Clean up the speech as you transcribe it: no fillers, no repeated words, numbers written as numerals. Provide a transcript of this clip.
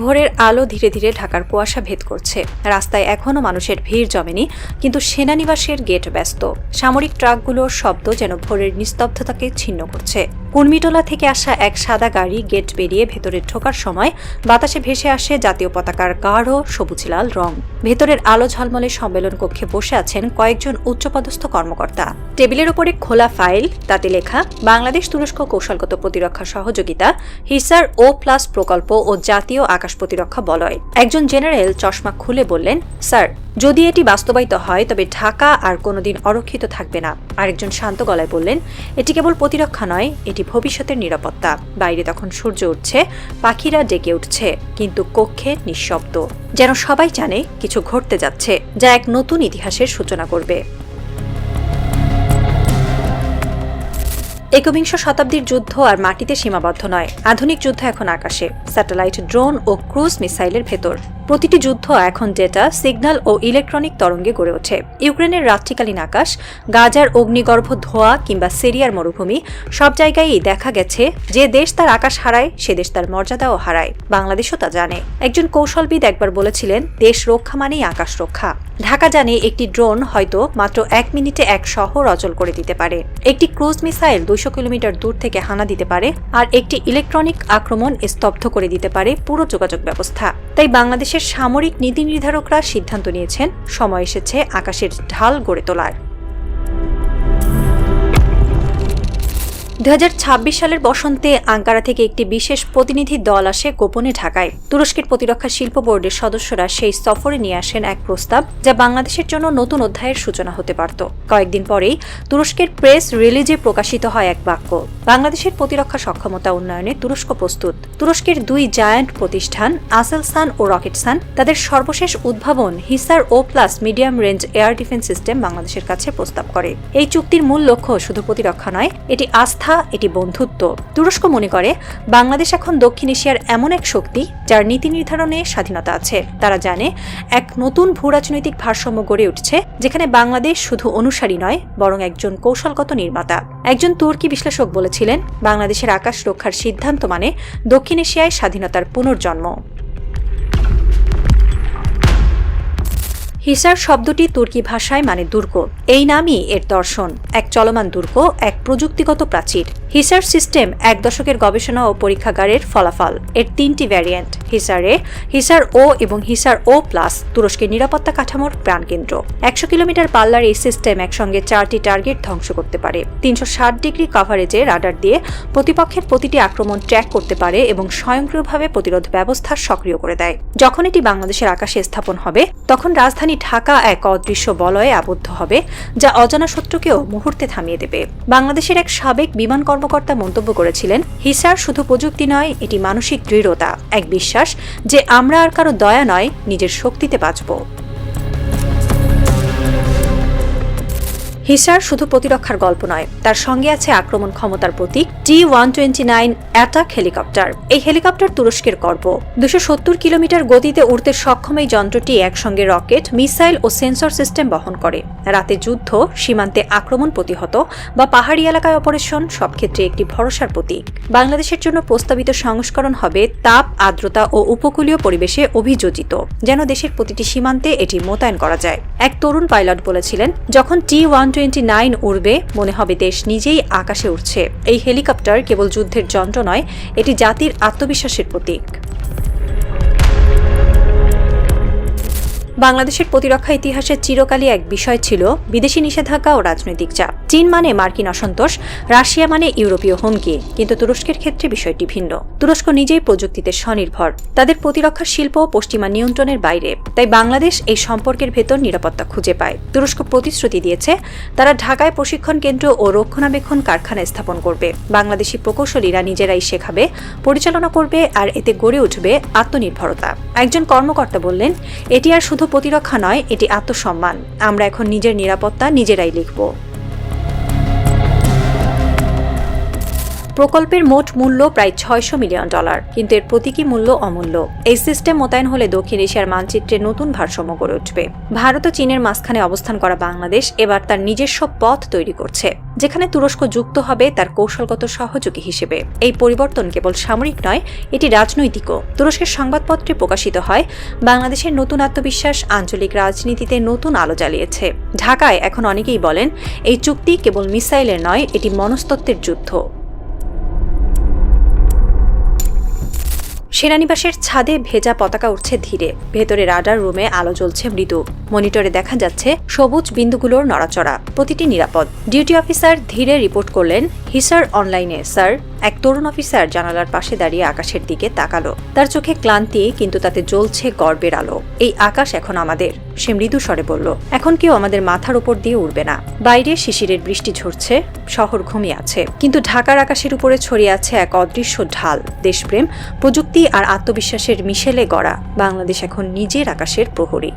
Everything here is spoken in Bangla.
ভোরের আলো ধীরে ধীরে ঢাকার কুয়াশা ভেদ করছে। রাস্তায় এখনও মানুষের ভিড় জমেনি, কিন্তু সেনানিবাসের গেট ব্যস্ত। সামরিক ট্রাকগুলোর শব্দ যেন ভোরের নিস্তব্ধতাকে ছিন্ন করছে। কুর্মিটোলা থেকে আসা এক সাদা গাড়ি গেট পেরিয়ে ভেতরে ঢোকার সময় বাতাসে ভেসে আসে জাতীয় পতাকার গাঢ় সবুজ লাল রং। ভেতরের আলো ঝলমলে সম্মেলন কক্ষে বসে আছেন কয়েকজন উচ্চপদস্থ কর্মকর্তা। টেবিলের ওপরে খোলা ফাইল, তাতে লেখা বাংলাদেশ তুরস্ক কৌশলগত প্রতিরক্ষা সহযোগিতা, হিসার ও+ প্রকল্প ও জাতীয় আকাশ প্রতিরক্ষা বলয়। একজন জেনারেল চশমা খুলে বললেন, স্যার, যদি এটি বাস্তবায়িত হয় তবে ঢাকা আর কোনোদিন অরক্ষিত থাকবে না। আরেকজন শান্ত গলায় বললেন, এটি কেবল প্রতিরক্ষা নয়, এটি ভবিষ্যতের নিরাপত্তা। বাইরে তখন সূর্য উঠছে, পাখিরা ডেকে উঠছে, কিন্তু কক্ষে নিঃশব্দ, যেন সবাই জানে কিছু ঘটতে যাচ্ছে যা এক নতুন ইতিহাসের সূচনা করবে। একবিংশ শতাব্দীর যুদ্ধ আর মাটিতে সীমাবদ্ধ নয়, আধুনিক যুদ্ধ এখন আকাশে, স্যাটেলাইট, ড্রোন ও ক্রুজ মিসাইলের ভেতর। প্রতিটি যুদ্ধ এখন ডেটা, সিগন্যাল ও ইলেকট্রনিক তরঙ্গে গড়ে ওঠে। ইউক্রেনের রাত্রিকালীন আকাশ, গাজার অগ্নিগর্ভ ধোঁয়া কিংবা সিরিয়ার মরুভূমি, সব জায়গায়ই দেখা গেছে যে দেশ তার আকাশ হারায় সে দেশ তার মর্যাদাও হারায়। বাংলাদেশও তা জানে। একজন কৌশলবিদ একবার বলেছিলেন, দেশ রক্ষা মানেই আকাশ রক্ষা। ঢাকা জানে একটি ড্রোন হয়তো মাত্র 1 মিনিটে এক শহর অচল করে দিতে পারে, একটি ক্রুজ মিসাইল 200 কিলোমিটার দূর থেকে হানা দিতে পারে, আর একটি ইলেকট্রনিক আক্রমণ স্তব্ধ করে দিতে পারে পুরো যোগাযোগ ব্যবস্থা। তাই বাংলাদেশের সামরিক নীতি নির্ধারকরা সিদ্ধান্ত নিয়েছেন, সময় এসেছে আকাশের ঢাল গড়ে তোলার। 2026 সালের বসন্তে আঙ্কারা থেকে একটি বিশেষ প্রতিনিধি দল আসে গোপনে ঢাকায়। তুরস্কের প্রতিরক্ষা শিল্প বোর্ডের সদস্যরা সেই সফরে নিয়ে আসেন এক প্রস্তাব যা বাংলাদেশের জন্য নতুন অধ্যায়ের সূচনা হতে পারত। কয়েকদিন পরেই তুরস্কের প্রেস রিলিজে প্রকাশিত হয় এক বাক্য, বাংলাদেশের প্রতিরক্ষা সক্ষমতা উন্নয়নে তুরস্ক প্রস্তুত। তুরস্কের 2 জায়ান্ট প্রতিষ্ঠান আসেলসান ও রকেটসান তাদের সর্বশেষ উদ্ভাবন হিসার ও+ medium range air defence system বাংলাদেশের কাছে প্রস্তাব করে। এই চুক্তির মূল লক্ষ্য শুধু প্রতিরক্ষা নয়, এটি আস্থা, এটি বন্ধুত্ব। তুরস্ক মনে করে বাংলাদেশ এখন দক্ষিণ এশিয়ার এমন এক শক্তি যার নীতি নির্ধারণে স্বাধীনতা আছে। তারা জানে এক নতুন ভূরাজনৈতিক ভারসাম্য গড়ে উঠছে, যেখানে বাংলাদেশ শুধু অনুসারী নয়, বরং একজন কৌশলগত নির্মাতা। একজন তুর্কি বিশ্লেষক বলেছিলেন, বাংলাদেশের আকাশ রক্ষার সিদ্ধান্ত মানে দক্ষিণ এশিয়ায় স্বাধীনতার পুনর্জন্ম। হিসার শব্দটি তুর্কি ভাষায় মানে দুর্গ। এই নামই এর দর্শন, এক চলমান দুর্গ, এক প্রযুক্তিগত প্রাচীর। হিসার সিস্টেম 1 দশকের গবেষণা ও পরীক্ষাগারের ফলাফল। এর 3টি ভ্যারিয়েন্ট, হিসার এ, হিসার ও এবং হিসার ও+, তুরস্কের নিরাপত্তা কাঠামোর প্রাণকেন্দ্র। 100 কিলোমিটার পাল্লার এই সিস্টেম একসঙ্গে 4টি টার্গেট ধ্বংস করতে পারে। 360 ডিগ্রি কভারেজে রাডার দিয়ে প্রতিপক্ষের প্রতিটি আক্রমণ ট্র্যাক করতে পারে এবং স্বয়ংক্রিয়ভাবে প্রতিরোধ ব্যবস্থা সক্রিয় করে দেয়। যখন এটি বাংলাদেশের আকাশে স্থাপন হবে, তখন রাজধানী ঢাকা এক অদৃশ্য বলয়ে আবদ্ধ হবে, যা অজানা শত্রুকেও মুহূর্তে থামিয়ে দেবে। বাংলাদেশের এক সাবেক বিমান কর্মকর্তা মন্তব্য করেছিলেন, হিসার শুধু প্রযুক্তি নয়, এটি মানসিক দৃঢ়তা, এক বিশ্বাস যে আমরা আর কারো দয়া নয়, নিজের শক্তিতে বাঁচব। হিসার শুধু প্রতিরক্ষার গল্প নয়, তার সঙ্গে আছে আক্রমণ ক্ষমতার প্রতীক T-129 অ্যাটাক হেলিকপ্টার। এই হেলিকপ্টার তুরস্কের গর্ব। 270 কিলোমিটার গতিতে উড়তে সক্ষম এই যন্ত্রটি একসঙ্গে রকেট, মিসাইল ও সেন্সর সিস্টেম বহন করে। রাতে যুদ্ধ, সীমান্তে আক্রমণ প্রতিহত বা পাহাড়ি এলাকায় অপারেশন, সব ক্ষেত্রে একটি ভরসার প্রতীক। বাংলাদেশের জন্য প্রস্তাবিত সংস্করণ হবে তাপ, আর্দ্রতা ও উপকূলীয় পরিবেশে অভিযোজিত, যেন দেশের প্রতিটি সীমান্তে এটি মোতায়েন করা যায়। এক তরুণ পাইলট বলেছিলেন, যখন T-129 উড়বে, মনে হবে দেশ নিজেই আকাশে উঠছে। এই হেলিকপ্টার কেবল যুদ্ধের যন্ত্র নয়, এটি জাতির আত্মবিশ্বাসের প্রতীক। বাংলাদেশের প্রতিরক্ষা ইতিহাসে চিরকালই এক বিষয় ছিল বিদেশি নিষেধাজ্ঞা ও রাজনৈতিক চাপ। চীন মানে মার্কিন অসন্তোষ, রাশিয়া মানে ইউরোপীয় হুমকি, কিন্তু তুরস্কের ক্ষেত্রে বিষয়টি ভিন্ন। তুরস্ক নিজেই প্রযুক্তিতে স্বনির্ভর, তাদের প্রতিরক্ষা শিল্প পশ্চিমা নিয়ন্ত্রণের বাইরে। তাই বাংলাদেশ এই সম্পর্কের ভেতর নিরাপত্তা খুঁজে পায়। তুরস্ক প্রতিশ্রুতি দিয়েছে, তারা ঢাকায় প্রশিক্ষণ কেন্দ্র ও রক্ষণাবেক্ষণ কারখানা স্থাপন করবে। বাংলাদেশি প্রকৌশলীরা নিজেরাই শেখাবে, পরিচালনা করবে, আর এতে গড়ে উঠবে আত্মনির্ভরতা। একজন কর্মকর্তা বললেন, এটি আর শুধু প্রতিরক্ষা নয়, এটি আত্মসম্মান। আমরা এখন নিজের নিরাপত্তা নিজেরাই লিখব। প্রকল্পের মোট মূল্য প্রায় $600 মিলিয়ন, কিন্তু এর প্রতীকী মূল্য অমূল্য। এই সিস্টেম মোতায়েন হলে দক্ষিণ এশিয়ার মানচিত্রে নতুন ভারসাম্য গড়ে উঠবে। ভারত ও চীনের মাঝখানে অবস্থান করা বাংলাদেশ এবার তার নিজস্ব পথ তৈরি করছে, যেখানে তুরস্ক যুক্ত হবে তার কৌশলগত সহযোগী হিসেবে। এই পরিবর্তন কেবল সামরিক নয়, এটি রাজনৈতিকও। তুরস্কের সংবাদপত্রে প্রকাশিত হয়, বাংলাদেশের নতুন আত্মবিশ্বাস আঞ্চলিক রাজনীতিতে নতুন আলো জ্বালিয়েছে। ঢাকায় এখন অনেকেই বলেন, এই চুক্তি কেবল মিসাইলের নয়, এটি মনস্তত্ত্বের যুদ্ধ। সেনানিবাসের ছাদে ভেজা পতাকা উঠছে ধীরে। ভেতরে রাডার রুমে আলো জ্বলছে মৃদু। মনিটরে দেখা যাচ্ছে সবুজ বিন্দুগুলোর নড়াচড়া। প্রতিটি নিরাপদ। ডিউটি অফিসার ধীরে রিপোর্ট করলেন, হিসার অনলাইনে স্যার। এক তরুণ অফিসার জানালার পাশে দাঁড়িয়ে আকাশের দিকে তাকালো। তার চোখে ক্লান্তি, কিন্তু তাতে জ্বলছে গর্বের আলো। এই আকাশ এখন আমাদের, সে মৃদু স্বরে বলল। এখন কেউ আমাদের মাথার উপর দিয়ে উড়বে না। বাইরে শিশিরের বৃষ্টি ঝরছে, শহর ঘুমিয়ে আছে, কিন্তু ঢাকার আকাশের উপরে ছড়িয়ে আছে এক অদৃশ্য ঢাল। দেশপ্রেম, প্রযুক্তি আর আত্মবিশ্বাসের মিশেলে গড়া বাংলাদেশ এখন নিজের আকাশের প্রহরী।